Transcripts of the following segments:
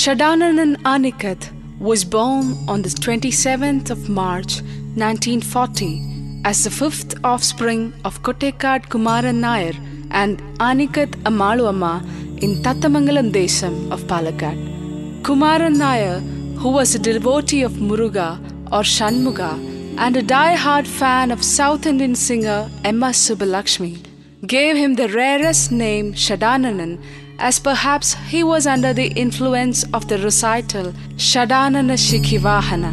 Shadaanan Anikkath was born on the 27th of March 1940 as the fifth offspring of Kuttettan Kumaran Nayar and Anikkath Ammaluamma in Thattamangalam Desam of Palakkad. Kumaran Nayar, who was a devotee of Muruga or Shanmuga and a die-hard fan of South Indian singer M.S. Subbulakshmi, gave him the rarest name Shadaanan, as perhaps he was under the influence of the recital Shadaanan Shikivahana.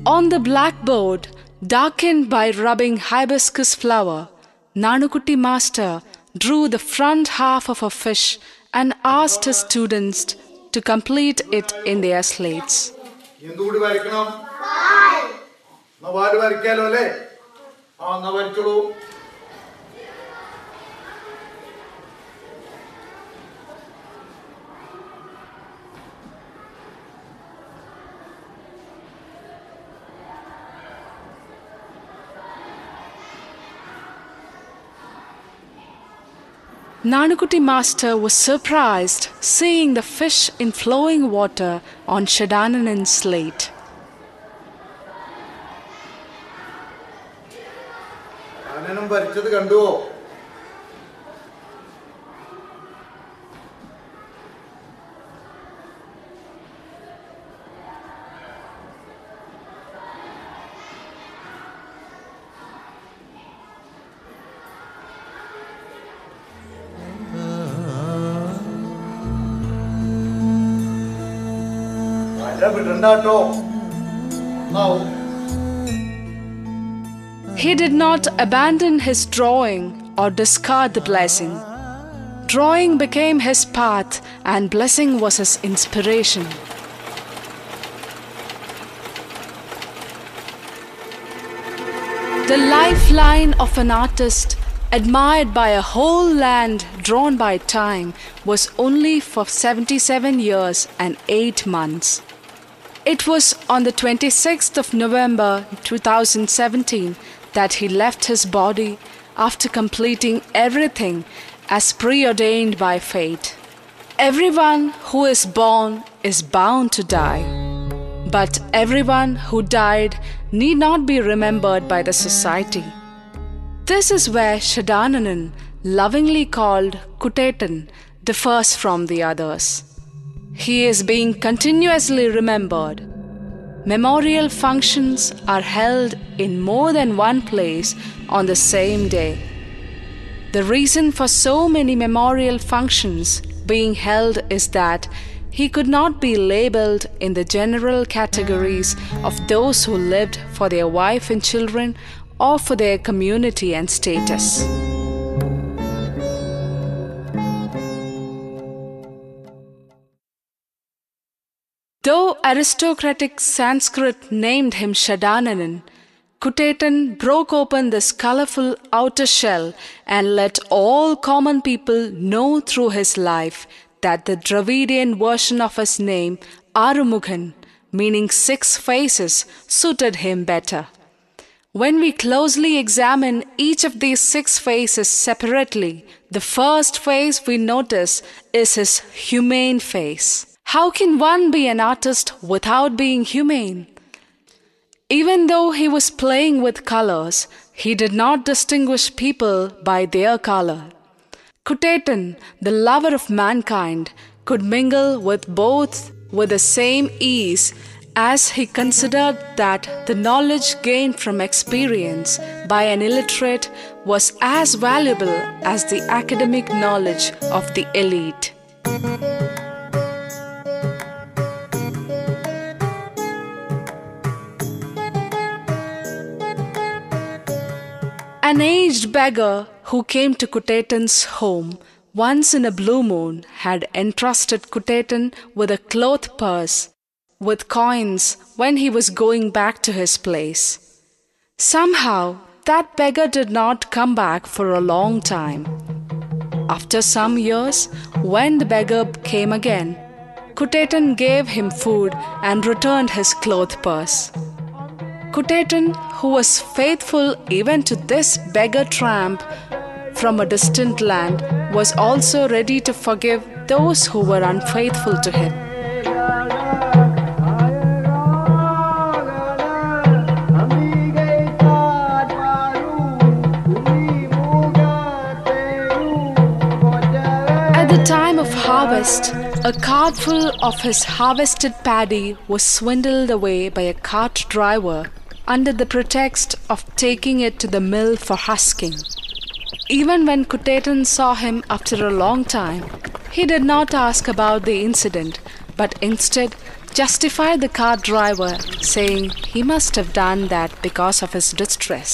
On the blackboard, darkened by rubbing hibiscus flower, Nanukutti master drew the front half of a fish and asked his students to complete it in their slates. Nanukutti master was surprised seeing the fish in flowing water on Shadaanan's slate. He did not abandon his drawing or discard the blessing. Drawing became his path and blessing was his inspiration. The lifeline of an artist, admired by a whole land drawn by time, was only for 77 years and 8 months. It was on the 26th of November 2017 that he left his body after completing everything as preordained by fate. Everyone who is born is bound to die, but everyone who died need not be remembered by the society. This is where Shadaanan, lovingly called Kuttettan, differs from the others. He is being continuously remembered. Memorial functions are held in more than one place on the same day. The reason for so many memorial functions being held is that he could not be labeled in the general categories of those who lived for their wife and children or for their community and status. Though aristocratic Sanskrit named him Shadaanan, Kuttettan broke open this colorful outer shell and let all common people know through his life that the Dravidian version of his name, Arumughan, meaning 6 faces, suited him better. When we closely examine each of these 6 faces separately, the first face we notice is his humane face. How can one be an artist without being humane? Even though he was playing with colors, he did not distinguish people by their color. Kuttettan, the lover of mankind, could mingle with both with the same ease, as he considered that the knowledge gained from experience by an illiterate was as valuable as the academic knowledge of the elite. An aged beggar who came to Kuttettan's home once in a blue moon had entrusted Kuttettan with a cloth purse with coins when he was going back to his place. Somehow, that beggar did not come back for a long time. After some years, when the beggar came again, Kuttettan gave him food and returned his cloth purse. Kuttettan, who was faithful even to this beggar tramp, from a distant land, was also ready to forgive those who were unfaithful to him. At the time of harvest, a cart full of his harvested paddy was swindled away by a cart driver under the pretext of taking it to the mill for husking. Even when Kuttettan saw him after a long time, he did not ask about the incident, but instead justified the cart driver, saying he must have done that because of his distress.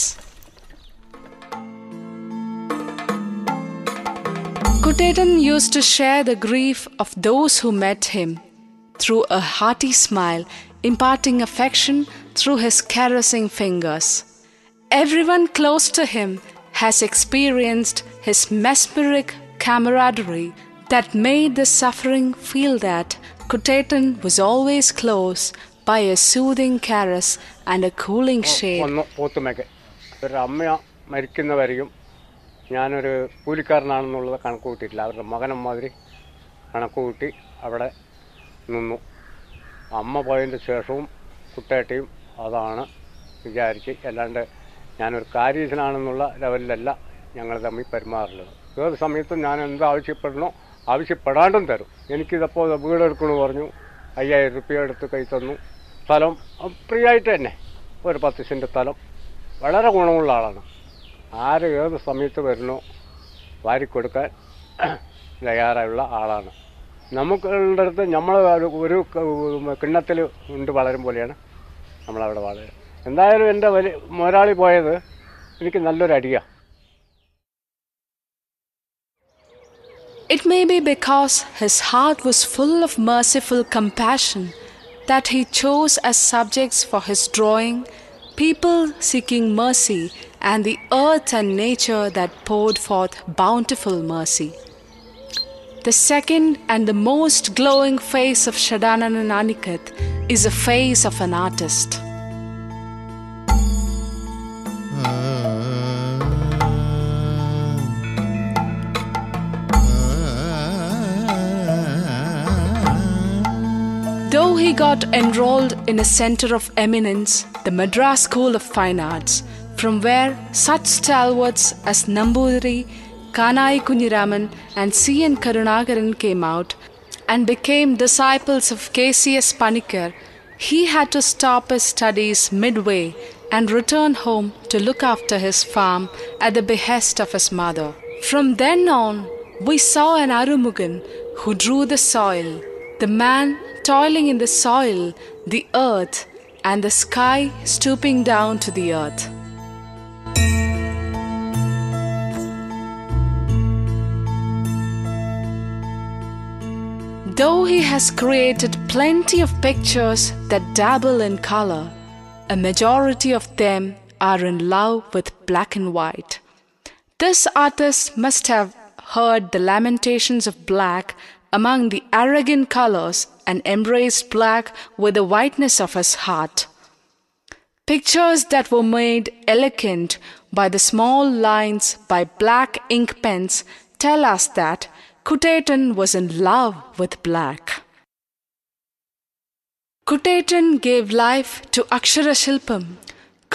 Kuttettan used to share the grief of those who met him through a hearty smile, imparting affection through his caressing fingers. Everyone close to him has experienced his mesmeric camaraderie that made the suffering feel that Kuttettan was always close by a soothing caress and a cooling shade. ഞാനൊരു കൂലിക്കാരനാണെന്നുള്ളത് കണക്ക് കൂട്ടിയിട്ടില്ല. അവരുടെ മകനും മാതിരി കണക്ക് കൂട്ടി അവിടെ നിന്നു. അമ്മ പോയതിൻ്റെ ശേഷവും കുട്ടേട്ടയും അതാണ് വിചാരിച്ച്, അല്ലാണ്ട് ഞാനൊരു കാര്യസ്ഥനാണെന്നുള്ള ലെവലിലല്ല ഞങ്ങൾ തമ്മിൽ പെരുമാറുള്ളത്. ഏത് സമയത്തും ഞാൻ എന്ത് ആവശ്യപ്പെടണോ ആവശ്യപ്പെടാണ്ടും തരും. എനിക്കിതപ്പോൾ വീടെടുക്കണമെന്ന് പറഞ്ഞു, 5000 രൂപ എടുത്ത് കൈ തന്നു. സ്ഥലം ഫ്രീ ആയിട്ട് തന്നെ, ഒരു 10 സെൻറ്റ് സ്ഥലം. വളരെ ഗുണമുള്ള ആളാണ്. ആര് ഏത് സമയത്ത് വരണോ വാരിക്കൊടുക്കാൻ തയ്യാറായുള്ള ആളാണ്. നമുക്കുള്ള അടുത്ത് നമ്മൾ ഒരു കിണ്ണത്തിൽ ഉണ്ട് വളരും പോലെയാണ് നമ്മളവിടെ വളരെ. എന്തായാലും എൻ്റെ മുതലാളി പോയത് എനിക്ക് നല്ലൊരു അടിയാണ്. It may be because his heart was full of merciful compassion that he chose as subjects for his drawing people seeking mercy and the earth and nature that poured forth bountiful mercy. The second and the most glowing face of Shadaanan Anikkath is the face of an artist. Though he got enrolled in a center of eminence, the Madras School of Fine Arts, from where such stalwarts as Nambudiri, Kanai Kunyiraman and C.N. Karunakaran came out and became disciples of K.C.S. Panikkar, he had to stop his studies midway and return home to look after his farm at the behest of his mother. From then on, we saw an Arumugan who drew the soil, the man toiling in the soil, the earth, and the sky stooping down to the earth. Though he has created plenty of pictures that dabble in color, a majority of them are in love with black and white. This artist must have heard the lamentations of black among the arrogant colors and embraced black with the whiteness of his heart. Pictures that were made elegant by the small lines by black ink pens tell us that Kuttettan was in love with black. Kuttettan gave life to Akshara Shilpam,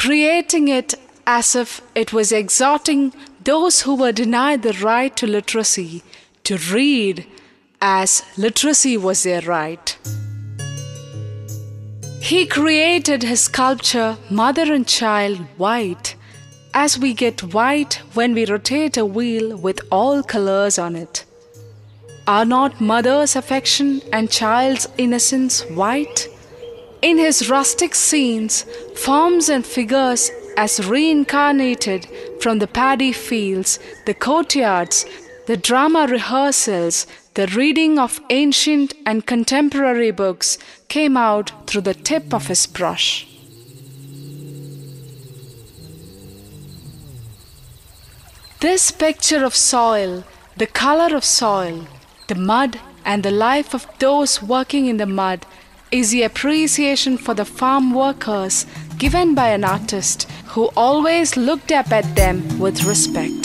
creating it as if it was exhorting those who were denied the right to literacy to read as literacy was their right. He created his sculpture Mother and Child white, as we get white when we rotate a wheel with all colors on it. Are not mother's affection and child's innocence white? In his rustic scenes, forms and figures as reincarnated from the paddy fields, the courtyards, the drama rehearsals, the reading of ancient and contemporary books came out through the tip of his brush. This picture of soil, the color of soil, the mud and the life of those working in the mud is the appreciation for the farm workers given by an artist who always looked up at them with respect.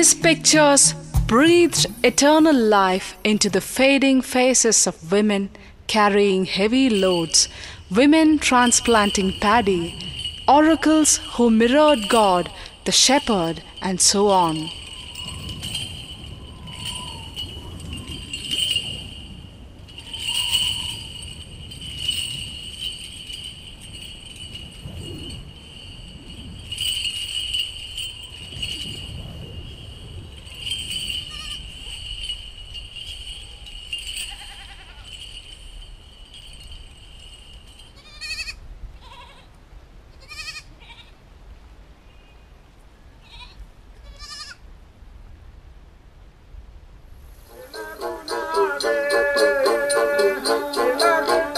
His pictures breathed eternal life into the fading faces of women carrying heavy loads, women transplanting paddy, oracles who mirrored God, the shepherd, and so on.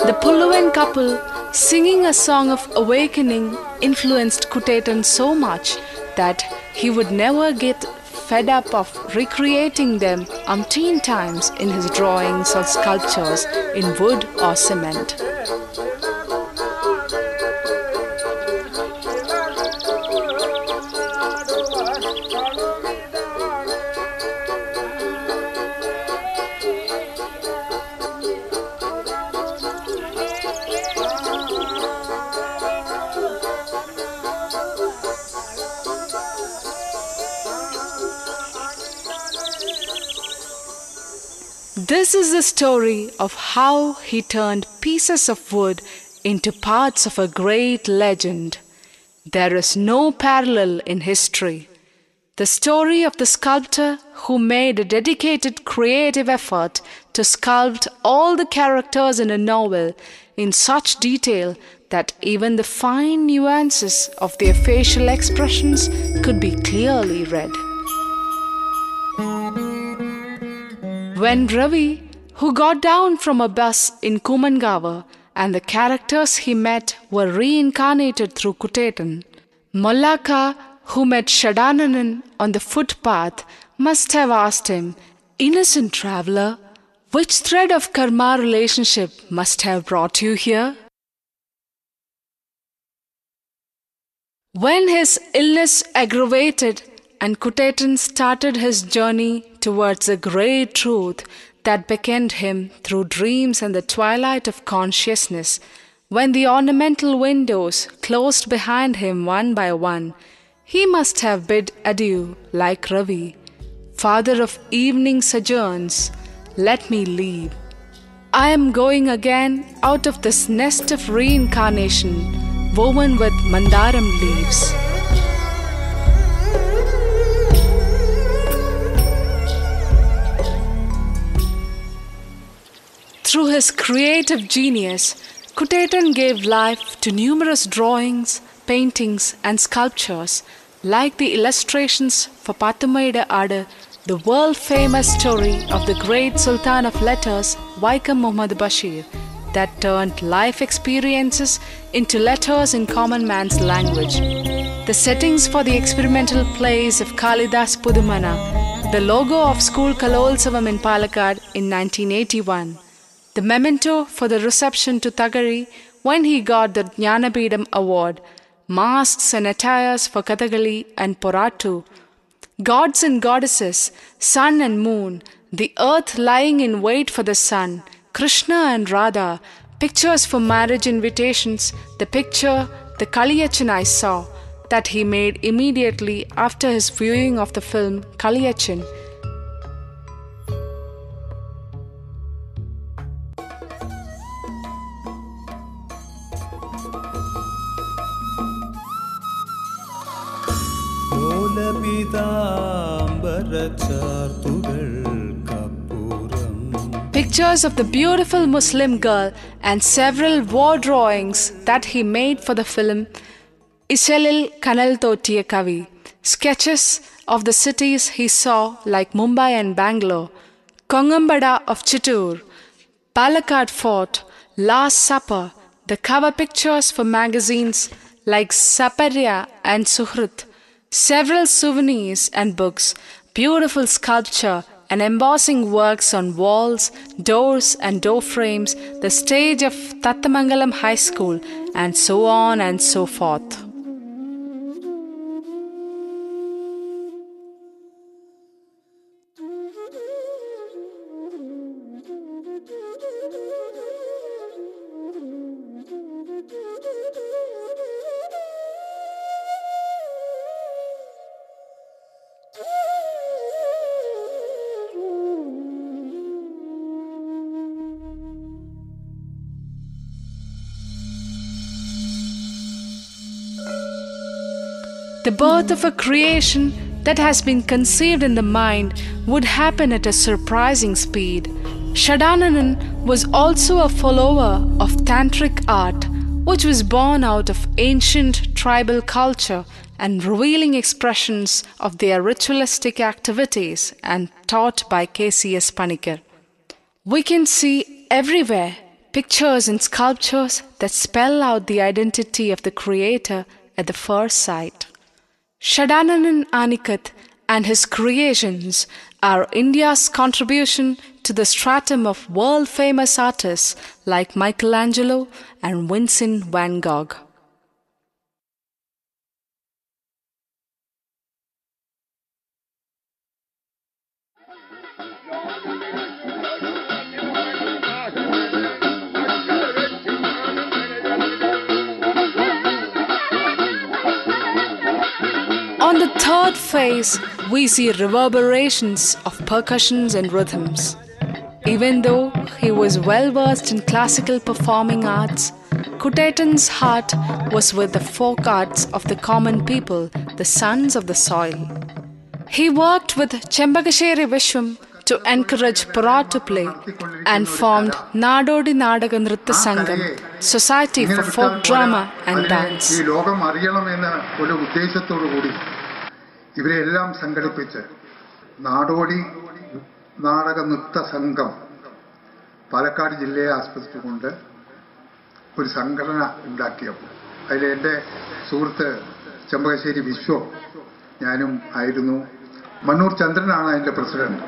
The Pulluvan couple singing a song of awakening influenced Kuttettan so much that he would never get fed up of recreating them umpteen times in his drawings or sculptures in wood or cement. This is the story of how he turned pieces of wood into parts of a great legend. There is no parallel in history. The story of the sculptor who made a dedicated creative effort to sculpt all the characters in a novel in such detail that even the fine nuances of their facial expressions could be clearly read. When Ravi, who got down from a bus in Kumangava, and the characters he met were reincarnated through Kuttettan, Mallaka, who met Shadaanan on the footpath, must have asked him, "Innocent traveller, which thread of karma relationship must have brought you here?" When his illness aggravated and Kuttettan started his journey towards a great truth that beckoned him through dreams and the twilight of consciousness, when the ornamental windows closed behind him one by one, he must have bid adieu like Ravi, "Father of evening sojourns, let me leave. I am going again out of this nest of reincarnation woven with mandaram leaves." Through his creative genius, Kuttettan gave life to numerous drawings, paintings, and sculptures, like the illustrations for Pathumaida Adu, the world-famous story of the great Sultan of Letters, Vaikam Muhammad Bashir, that turned life experiences into letters in common man's language. The settings for the experimental plays of Kalidas Pudumana, the logo of School Kalolsavam in Palakkad in 1981, the memento for the reception to Thagari when he got the Jnanapeedam Award, masks and attires for Kathakali and Porattu, gods and goddesses, sun and moon, the earth lying in wait for the sun, Krishna and Radha, pictures for marriage invitations, the picture, the Kaliyachan I saw, that he made immediately after his viewing of the film Kaliyachan. Pictures of the beautiful Muslim girl and several war drawings that he made for the film Isalil Kanal Thotiya Kavi, sketches of the cities he saw like Mumbai and Bangalore, Kongambada of Chittoor, Palakkad Fort, Last Supper, the cover pictures for magazines like Saparya and Suhrit, several souvenirs and books, beautiful sculpture and embossing works on walls, doors and door frames, the stage of Tattamangalam High School, and so on and so forth. The birth of a creation that has been conceived in the mind would happen at a surprising speed. Shadaanan was also a follower of tantric art, which was born out of ancient tribal culture and revealing expressions of their ritualistic activities and taught by KCS Panikkar. We can see everywhere pictures and sculptures that spell out the identity of the creator at the first sight. Shadaanan Anikkath and his creations are India's contribution to the stratum of world-famous artists like Michelangelo and Vincent van Gogh. On the third phase, we see reverberations of percussions and rhythms. Even though he was well versed in classical performing arts, Kuttettan's heart was with the folk arts of the common people, the sons of the soil. He worked with Chembakasheri Vishwam to encourage Portrayal play and formed Nadodi Nadaga Nritta Sangam, Society for Folk Drama and Dance. ഇവരെല്ലാം സംഘടിപ്പിച്ച് നാടോടി നാടക നൃത്ത സംഘം പാലക്കാട് ജില്ലയെ ആസ്പദിച്ചുകൊണ്ട് ഒരു സംഘടന ഉണ്ടാക്കിയപ്പോൾ അതിൽ എൻ്റെ സുഹൃത്ത് ചെമ്പകശ്ശേരി വിശ്വം ഞാനും ആയിരുന്നു. മണ്ണൂർ ചന്ദ്രനാണ് അതിൻ്റെ പ്രസിഡന്റ്.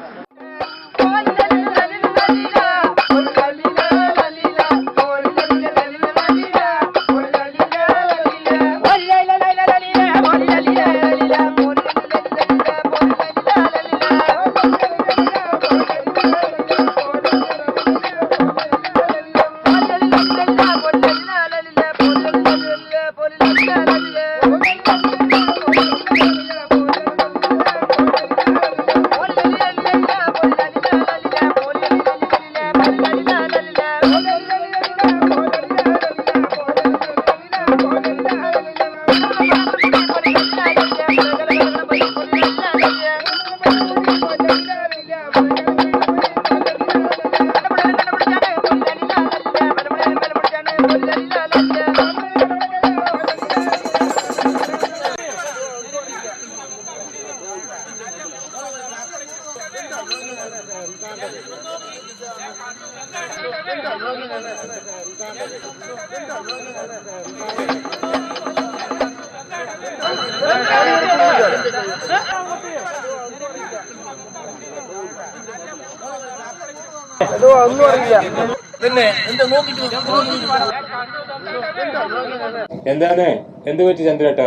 എന്താണ് എന്ത് പറ്റി ചന്ദ്രേട്ടാ?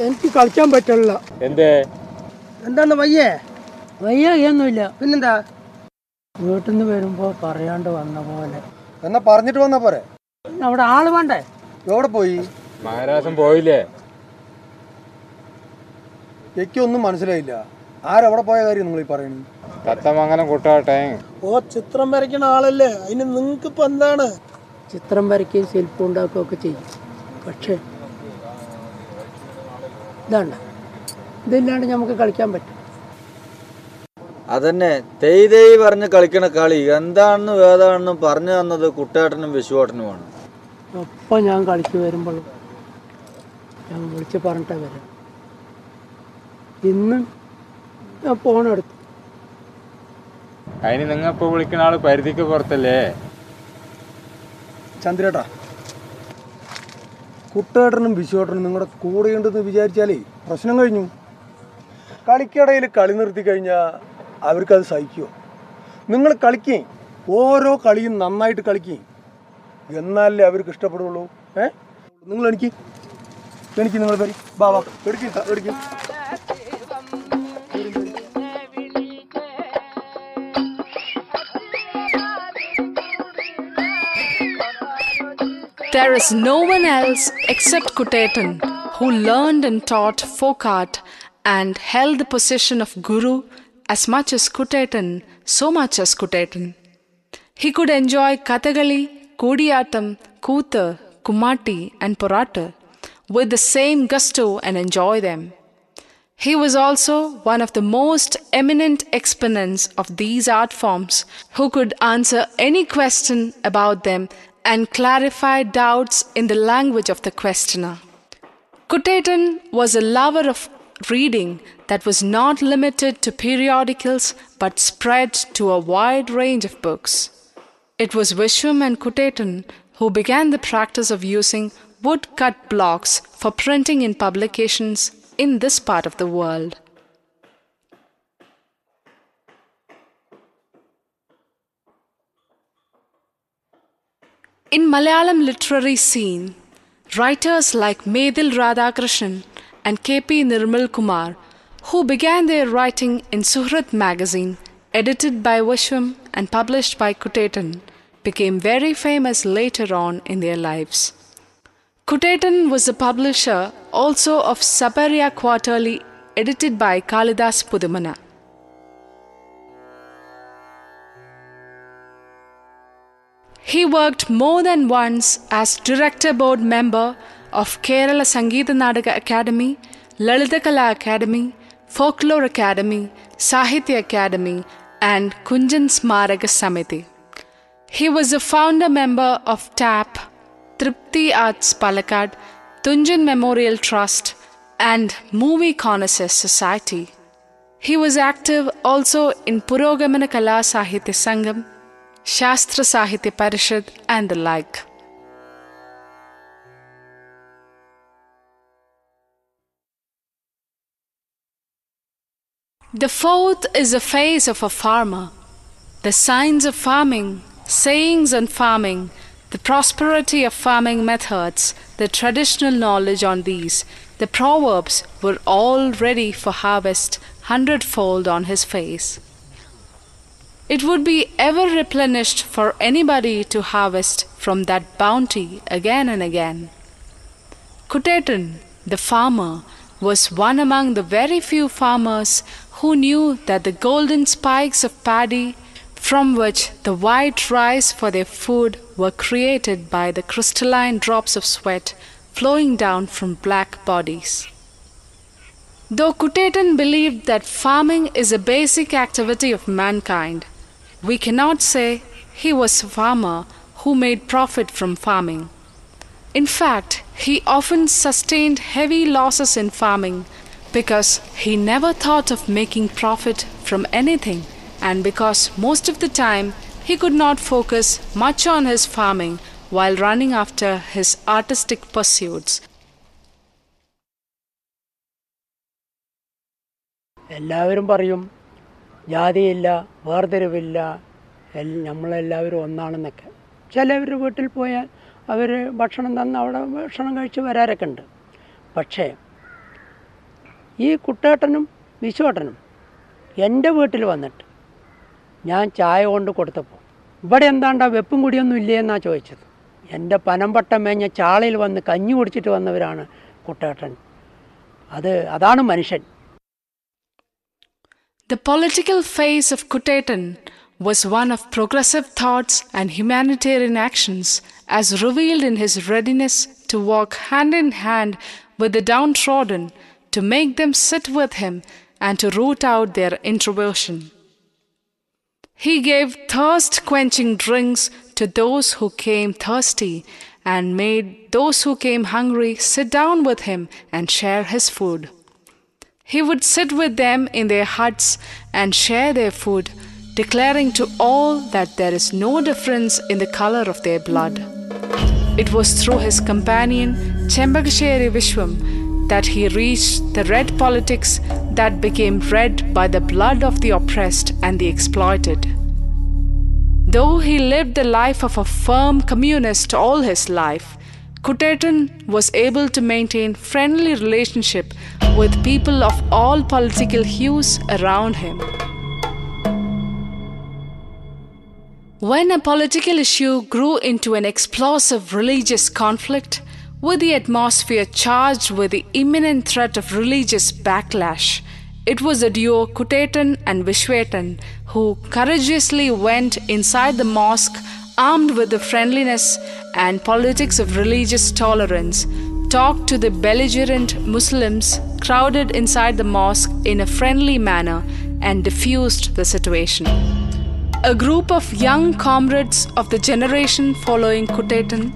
എനിക്ക് കളിക്കാൻ പറ്റില്ല. എന്തേ? എന്താന്ന് വയ്യേ? വയ്യൊന്നുമില്ല. പിന്നെന്താ? വീട്ടിൽ നിന്ന് വരുമ്പോ പറയാണ്ട് വന്ന പോലെ. എന്നാ പറഞ്ഞിട്ട് വന്നാ പോരെ? അവിടെ ആള് വേണ്ടേ? എവിടെ പോയി? മഹാരാജൻ പോയില്ലേ? എനിക്കൊന്നും മനസ്സിലായില്ല. ആരവിടെ പോയ കാര്യം നിങ്ങൾ ഈ പറയുന്നു? തത്തമംഗലം കൂട്ടാട്ടെ. ഓ, ചിത്രം വരയ്ക്കണ ആളല്ലേ? അതിന് നിങ്ങൾക്ക് ഇപ്പൊ എന്താണ്? ചിത്രം വരയ്ക്കുകയും ശില്പം ഉണ്ടാക്കുകയും ഒക്കെ ചെയ്യും. പക്ഷെ ഇതാണ്ട, ഇതില്ലാണ്ട് നമുക്ക് കളിക്കാൻ പറ്റും. അതന്നെ തെയ് പറഞ്ഞ് കളിക്കണ കളി എന്താണെന്നും ഏതാണെന്നും പറഞ്ഞു തന്നത് കുട്ടേട്ടനും വിശ്വട്ടനുമാണ്. ഒപ്പം ഞാൻ കളിച്ചു വരുമ്പോഴും ഞാൻ വിളിച്ച് പറഞ്ഞിട്ടാ വരാം. ഇന്ന് ഞാൻ ഫോണെടുത്തു. അതിന് നിങ്ങൾ ഇപ്പൊ വിളിക്കുന്ന ആള് പരിധിക്ക് പുറത്തല്ലേ? ചന്ദ്രേട്ടാ, കുട്ടേട്ടനും വിശ്വട്ടനും നിങ്ങളുടെ കൂടെയുണ്ടെന്ന് വിചാരിച്ചാലേ പ്രശ്നം കഴിഞ്ഞു. കളിക്കടയിൽ കളി നിർത്തി കഴിഞ്ഞാൽ അവർക്കത് സഹിക്കുമോ? നിങ്ങൾ കളിക്കുകയും ഓരോ കളിയും നന്നായിട്ട് കളിക്കുകയും എന്നാലേ അവർക്ക് ഇഷ്ടപ്പെടുള്ളൂ. നിങ്ങൾ എനിക്ക് നിങ്ങൾ വരി ബാബാ എടുക്കും. There is no one else except Kuttettan who learned and taught folk art and held the position of guru as much as Kuttettan, so much as Kuttettan. He could enjoy Kathakali, Kodiyattam, Koothu, Kumatti and Portrayal with the same gusto and enjoy them. He was also one of the most eminent exponents of these art forms who could answer any question about them and clarify doubts in the language of the questioner. Kuttettan was a lover of reading that was not limited to periodicals but spread to a wide range of books. It was Vishwam and Kuttettan who began the practice of using wood-cut blocks for printing in publications in this part of the world. In Malayalam literary scene, writers like Medil Radhakrishnan and K.P. Nirmal Kumar, who began their writing in Suhrat magazine, edited by Vishwam and published by Kuttettan, became very famous later on in their lives. Kuttettan was the publisher also of Sabarya Quarterly, edited by Kalidas Pudumana. He worked more than once as director board member of Kerala Sangeeta Nadaka Academy, Lalita Kala Academy, Folklore Academy, Sahitya Academy, and Kunjan Smaraka Samiti. He was a founder member of TAP, Tripti Arts Palakkad, Tunjan Memorial Trust, and Movie Connoisseurs Society. He was active also in Purogamana Kala Sahitya Sangam, Shastra Sahitya Parishad, and the like. The fourth is the face of a farmer. The signs of farming, sayings on farming, the prosperity of farming methods, the traditional knowledge on these, the proverbs were all ready for harvest 100-fold on his face. It would be ever replenished for anybody to harvest from that bounty again and again. Kuttettan, the farmer, was one among the very few farmers who knew that the golden spikes of paddy from which the white rice for their food were created by the crystalline drops of sweat flowing down from black bodies. Though Kuttettan believed that farming is a basic activity of mankind, we cannot say he was a farmer who made profit from farming. In fact, he often sustained heavy losses in farming because he never thought of making profit from anything, and because most of the time he could not focus much on his farming while running after his artistic pursuits. എല്ലാവരും പറയും ജാതിയില്ല, വേർതിരിവില്ല, നമ്മളെല്ലാവരും ഒന്നാണെന്നൊക്കെ. ചിലവരുടെ വീട്ടിൽ പോയാൽ അവർ ഭക്ഷണം തന്ന് അവിടെ ഭക്ഷണം കഴിച്ച് വരാറൊക്കെ ഉണ്ട്. പക്ഷേ ഈ കുട്ടേട്ടനും വിശ്വേട്ടനും എൻ്റെ വീട്ടിൽ വന്നിട്ട് ഞാൻ ചായ കൊണ്ട് കൊടുത്തപ്പോൾ ഇവിടെ എന്താണ്ടാ വെപ്പും കുടിയൊന്നും ഇല്ലേ എന്നാണ് ചോദിച്ചത്. എൻ്റെ പനമ്പട്ടം മേഞ്ഞ ചാളയിൽ വന്ന് കഞ്ഞി കുടിച്ചിട്ട് വന്നവരാണ് കുട്ടേട്ടൻ. അതാണ് മനുഷ്യൻ. The political face of Kuttettan was one of progressive thoughts and humanitarian actions, as revealed in his readiness to walk hand in hand with the downtrodden, to make them sit with him and to root out their introversion. He gave thirst-quenching drinks to those who came thirsty and made those who came hungry sit down with him and share his food. He would sit with them in their huts and share their food, declaring to all that there is no difference in the color of their blood. It was through his companion Chembakasheri Vishwam that he reached the red politics that became red by the blood of the oppressed and the exploited. Though he lived the life of a firm communist all his life, Kuttettan was able to maintain friendly relationship with people of all political hues around him. When a political issue grew into an explosive religious conflict, with the atmosphere charged with the imminent threat of religious backlash, it was the duo Kuttettan and Vishwetan who courageously went inside the mosque armed with the friendliness and politics of religious tolerance, talked to the belligerent Muslims crowded inside the mosque in a friendly manner and diffused the situation. A group of young comrades of the generation following Kuttettan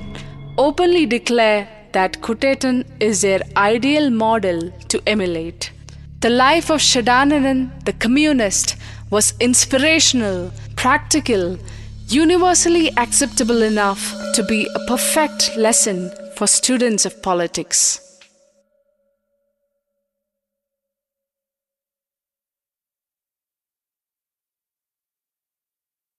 openly declare that Kuttettan is their ideal model to emulate. The life of Shadaanan, the communist, was inspirational, practical, universally acceptable enough to be a perfect lesson for students of politics.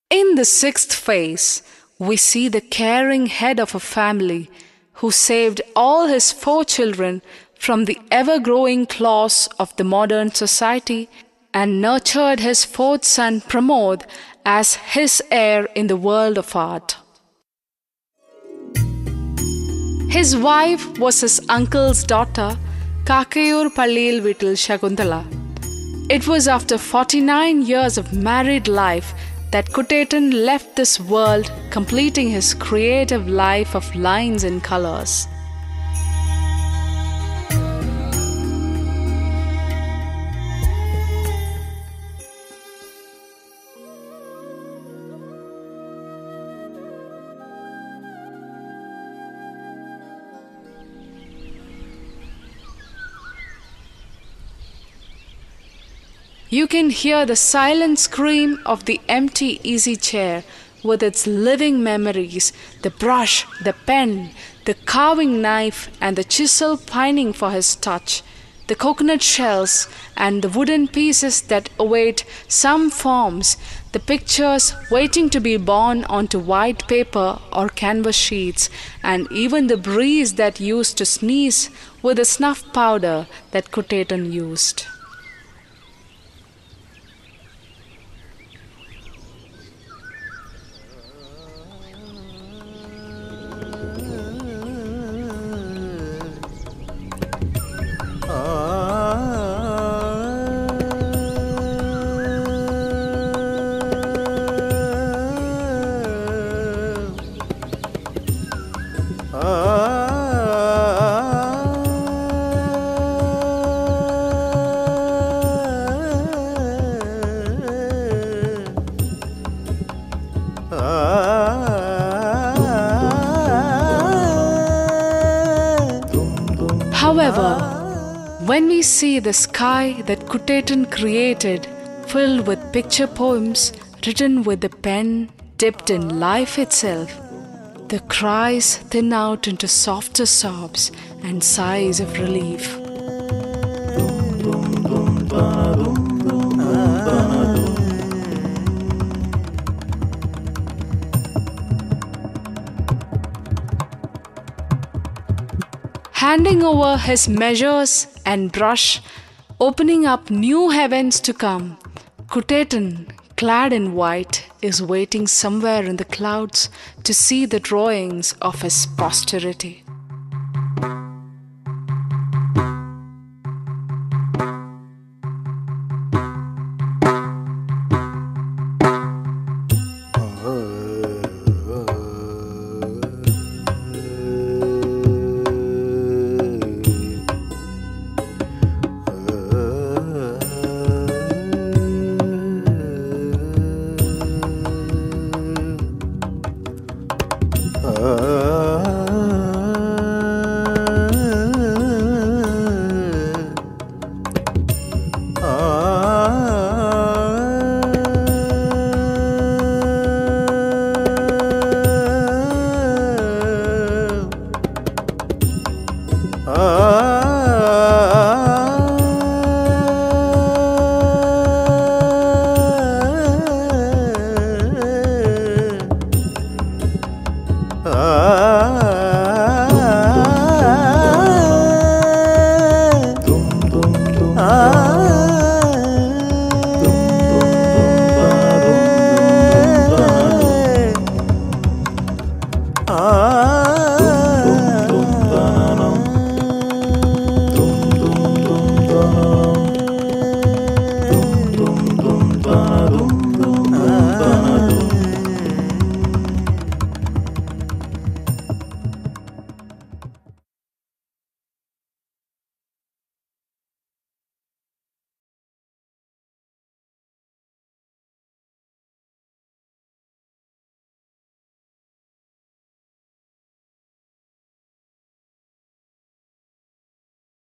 In the sixth phase, we see the caring head of a family who saved all his 4 children from the ever-growing claws of the modern society and nurtured his 4th son Pramod as his heir in the world of art. His wife was his uncle's daughter, Kakayur Palliyil Vittal Shakuntala. It was after 49 years of married life that Kuttettan left this world, completing his creative life of lines and colors. You can hear the silent scream of the empty easy chair with its living memories, the brush, the pen, the carving knife and the chisel pining for his touch, the coconut shells and the wooden pieces that await some forms, the pictures waiting to be born onto white paper or canvas sheets, and even the breeze that used to sneeze with the snuff powder that Kuttettan used. However, when we see the sky that Kuttettan created, filled with picture poems written with the pen dipped in life itself, the cries thin out into softer sobs and sighs of relief. Handing over his measures and brush, opening up new heavens to come, Kuttettan, clad in white, is waiting somewhere in the clouds to see the drawings of his posterity.